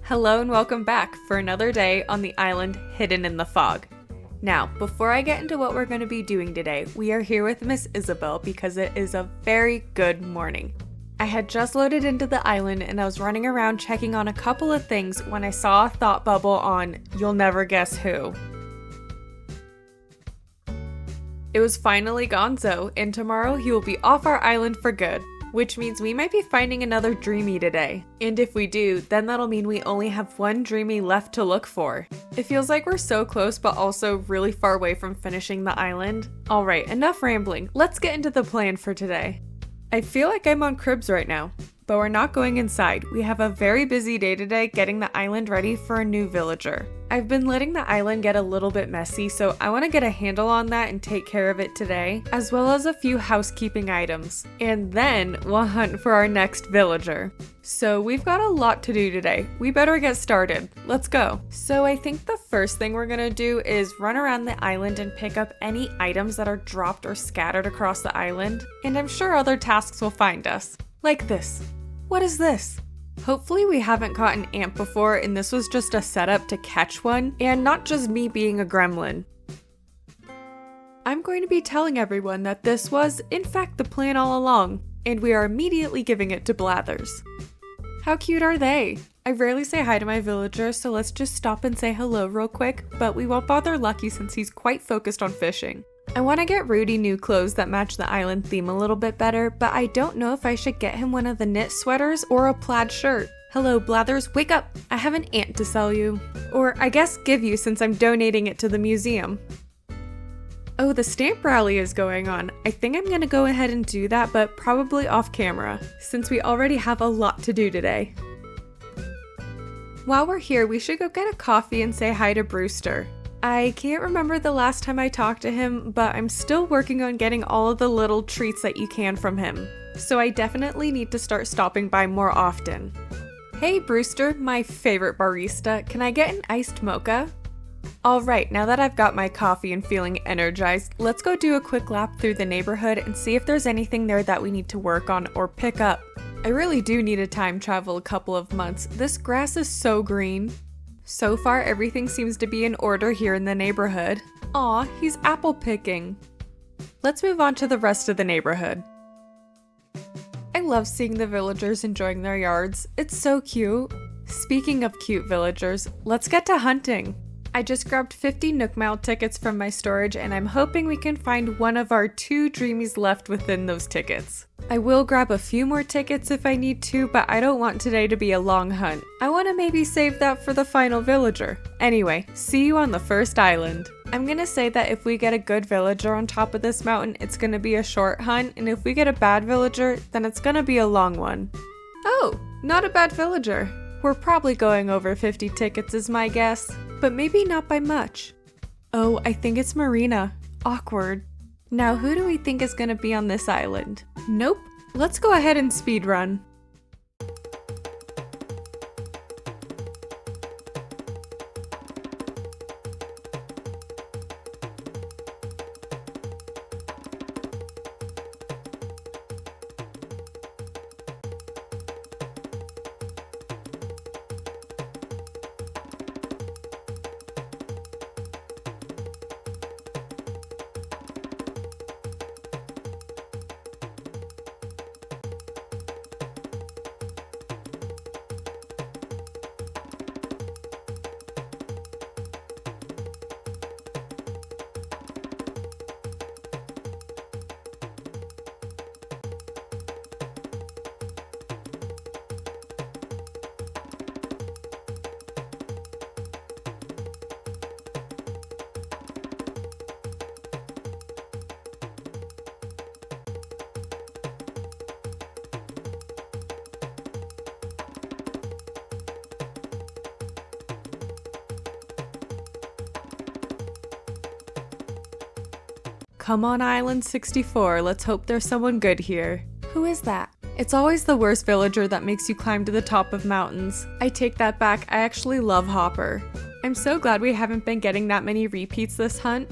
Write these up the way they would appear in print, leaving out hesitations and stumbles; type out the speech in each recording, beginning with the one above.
Hello and welcome back for another day on the island hidden in the fog. Now, before I get into what we're going to be doing today, we are here with Miss Isabel because it is a very good morning. I had just loaded into the island and I was running around checking on a couple of things when I saw a thought bubble on You'll Never Guess Who. It was finally Gonzo, and tomorrow he will be off our island for good, which means we might be finding another Dreamy today. And if we do, then that'll mean we only have one Dreamy left to look for. It feels like we're so close but also really far away from finishing the island. Alright, enough rambling, let's get into the plan for today. I feel like I'm on Cribs right now, but we're not going inside. We have a very busy day today getting the island ready for a new villager. I've been letting the island get a little bit messy, so I want to get a handle on that and take care of it today, as well as a few housekeeping items. And then we'll hunt for our next villager. So we've got a lot to do today. We better get started. Let's go. So I think the first thing we're gonna do is run around the island and pick up any items that are dropped or scattered across the island. And I'm sure other tasks will find us. Like this. What is this? Hopefully we haven't caught an ant before and this was just a setup to catch one, and not just me being a gremlin. I'm going to be telling everyone that this was, in fact, the plan all along, and we are immediately giving it to Blathers. How cute are they? I rarely say hi to my villagers, so let's just stop and say hello real quick, but we won't bother Lucky since he's quite focused on fishing. I want to get Rudy new clothes that match the island theme a little bit better, but I don't know if I should get him one of the knit sweaters or a plaid shirt. Hello, Blathers, wake up! I have an ant to sell you. Or I guess give you since I'm donating it to the museum. Oh, the stamp rally is going on. I think I'm gonna go ahead and do that, but probably off camera, since we already have a lot to do today. While we're here, we should go get a coffee and say hi to Brewster. I can't remember the last time I talked to him, but I'm still working on getting all of the little treats that you can from him. So I definitely need to start stopping by more often. Hey Brewster, my favorite barista, can I get an iced mocha? Alright, now that I've got my coffee and feeling energized, let's go do a quick lap through the neighborhood and see if there's anything there that we need to work on or pick up. I really do need to time travel a couple of months. This grass is so green. So far, everything seems to be in order here in the neighborhood. Aw, he's apple picking. Let's move on to the rest of the neighborhood. I love seeing the villagers enjoying their yards. It's so cute. Speaking of cute villagers, let's get to hunting. I just grabbed 50 Nook Mile tickets from my storage and I'm hoping we can find one of our 2 Dreamies left within those tickets. I will grab a few more tickets if I need to, but I don't want today to be a long hunt. I want to maybe save that for the final villager. Anyway, see you on the first island. I'm gonna say that if we get a good villager on top of this mountain, it's gonna be a short hunt, and if we get a bad villager, then it's gonna be a long one. Oh, not a bad villager. We're probably going over 50 tickets is my guess, but maybe not by much. Oh, I think it's Marina. Awkward. Now who do we think is gonna be on this island? Nope. Let's go ahead and speedrun. Come on, Island 64, let's hope there's someone good here. Who is that? It's always the worst villager that makes you climb to the top of mountains. I take that back, I actually love Hopper. I'm so glad we haven't been getting that many repeats this hunt.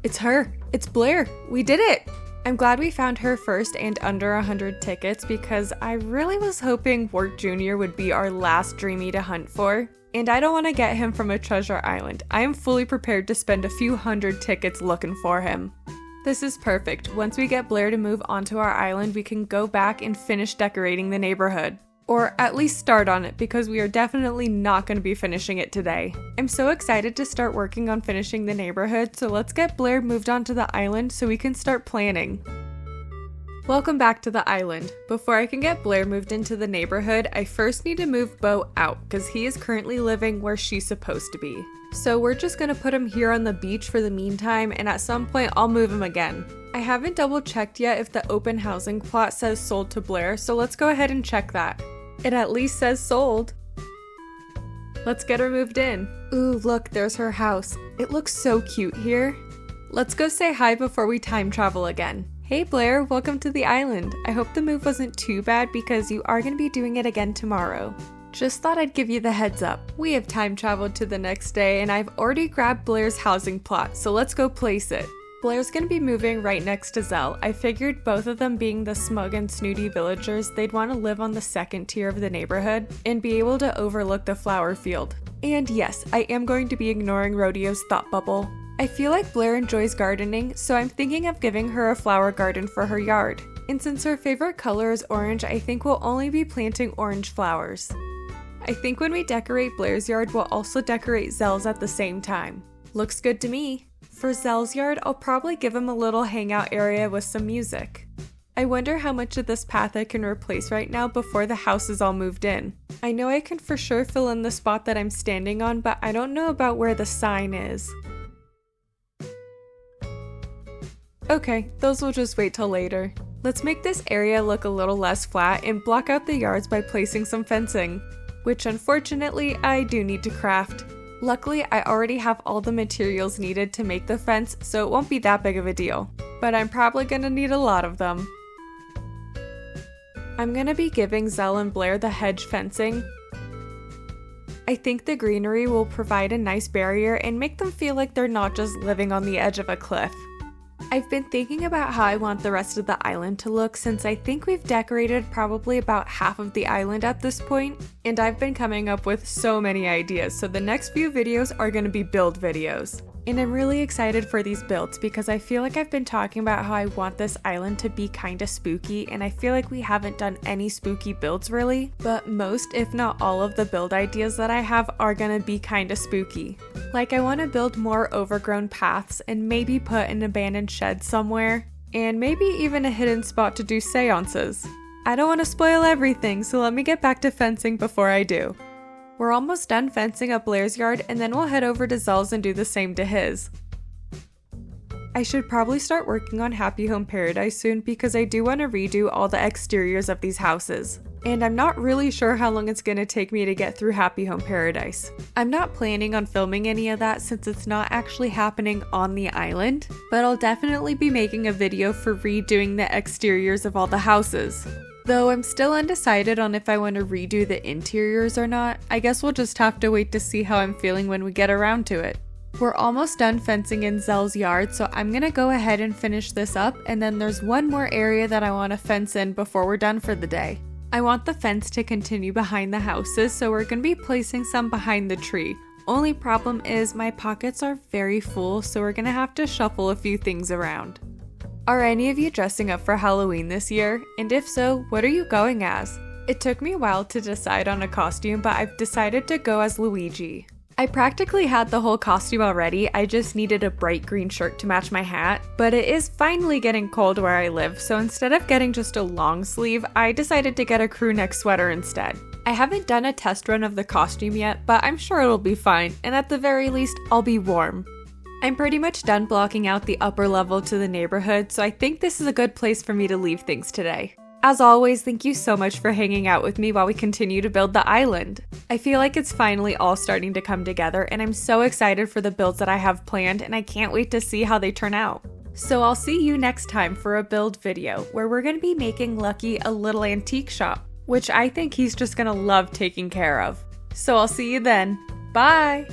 It's her. It's Blair. We did it. I'm glad we found her first and under 100 tickets because I really was hoping Wart Jr. would be our last Dreamy to hunt for. And I don't want to get him from a treasure island. I am fully prepared to spend a few hundred tickets looking for him. This is perfect. Once we get Blair to move onto our island, we can go back and finish decorating the neighborhood. Or at least start on it, because we are definitely not going to be finishing it today. I'm so excited to start working on finishing the neighborhood, so let's get Blair moved onto the island so we can start planning. Welcome back to the island. Before I can get Blair moved into the neighborhood, I first need to move Beau out, because he is currently living where she's supposed to be. So we're just going to put him here on the beach for the meantime, and at some point I'll move him again. I haven't double checked yet if the open housing plot says sold to Blair, so let's go ahead and check that. It at least says sold. Let's get her moved in. Ooh, look, there's her house. It looks so cute here. Let's go say hi before we time travel again. Hey Blair, welcome to the island. I hope the move wasn't too bad because you are going to be doing it again tomorrow. Just thought I'd give you the heads up. We have time traveled to the next day and I've already grabbed Blair's housing plot, so let's go place it. Blair's gonna be moving right next to Zell. I figured both of them being the smug and snooty villagers, they'd want to live on the second tier of the neighborhood and be able to overlook the flower field. And yes, I am going to be ignoring Rodeo's thought bubble. I feel like Blair enjoys gardening, so I'm thinking of giving her a flower garden for her yard. And since her favorite color is orange, I think we'll only be planting orange flowers. I think when we decorate Blair's yard, we'll also decorate Zell's at the same time. Looks good to me. For Zell's yard, I'll probably give him a little hangout area with some music. I wonder how much of this path I can replace right now before the house is all moved in. I know I can for sure fill in the spot that I'm standing on, but I don't know about where the sign is. Okay, those will just wait till later. Let's make this area look a little less flat and block out the yards by placing some fencing, which unfortunately I do need to craft. Luckily, I already have all the materials needed to make the fence, so it won't be that big of a deal. But I'm probably gonna need a lot of them. I'm gonna be giving Zell and Blair the hedge fencing. I think the greenery will provide a nice barrier and make them feel like they're not just living on the edge of a cliff. I've been thinking about how I want the rest of the island to look since I think we've decorated probably about half of the island at this point, and I've been coming up with so many ideas, so the next few videos are going to be build videos. And I'm really excited for these builds because I feel like I've been talking about how I want this island to be kinda spooky, and I feel like we haven't done any spooky builds really, but most if not all of the build ideas that I have are gonna be kinda spooky. Like I want to build more overgrown paths and maybe put an abandoned shed somewhere, and maybe even a hidden spot to do seances. I don't want to spoil everything, so let me get back to fencing before I do. We're almost done fencing up Blair's yard, and then we'll head over to Zell's and do the same to his. I should probably start working on Happy Home Paradise soon because I do want to redo all the exteriors of these houses. And I'm not really sure how long it's going to take me to get through Happy Home Paradise. I'm not planning on filming any of that since it's not actually happening on the island, but I'll definitely be making a video for redoing the exteriors of all the houses. Though I'm still undecided on if I want to redo the interiors or not. I guess we'll just have to wait to see how I'm feeling when we get around to it. We're almost done fencing in Zell's yard, so I'm gonna go ahead and finish this up, and then there's one more area that I want to fence in before we're done for the day. I want the fence to continue behind the houses, so we're gonna be placing some behind the tree. Only problem is my pockets are very full, so we're gonna have to shuffle a few things around. Are any of you dressing up for Halloween this year? And if so, what are you going as? It took me a while to decide on a costume, but I've decided to go as Luigi. I practically had the whole costume already, I just needed a bright green shirt to match my hat, but it is finally getting cold where I live, so instead of getting just a long sleeve, I decided to get a crew neck sweater instead. I haven't done a test run of the costume yet, but I'm sure it'll be fine, and at the very least, I'll be warm. I'm pretty much done blocking out the upper level to the neighborhood, so I think this is a good place for me to leave things today. As always, thank you so much for hanging out with me while we continue to build the island. I feel like it's finally all starting to come together, and I'm so excited for the builds that I have planned, and I can't wait to see how they turn out. So I'll see you next time for a build video, where we're going to be making Lucky a little antique shop, which I think he's just going to love taking care of. So I'll see you then. Bye!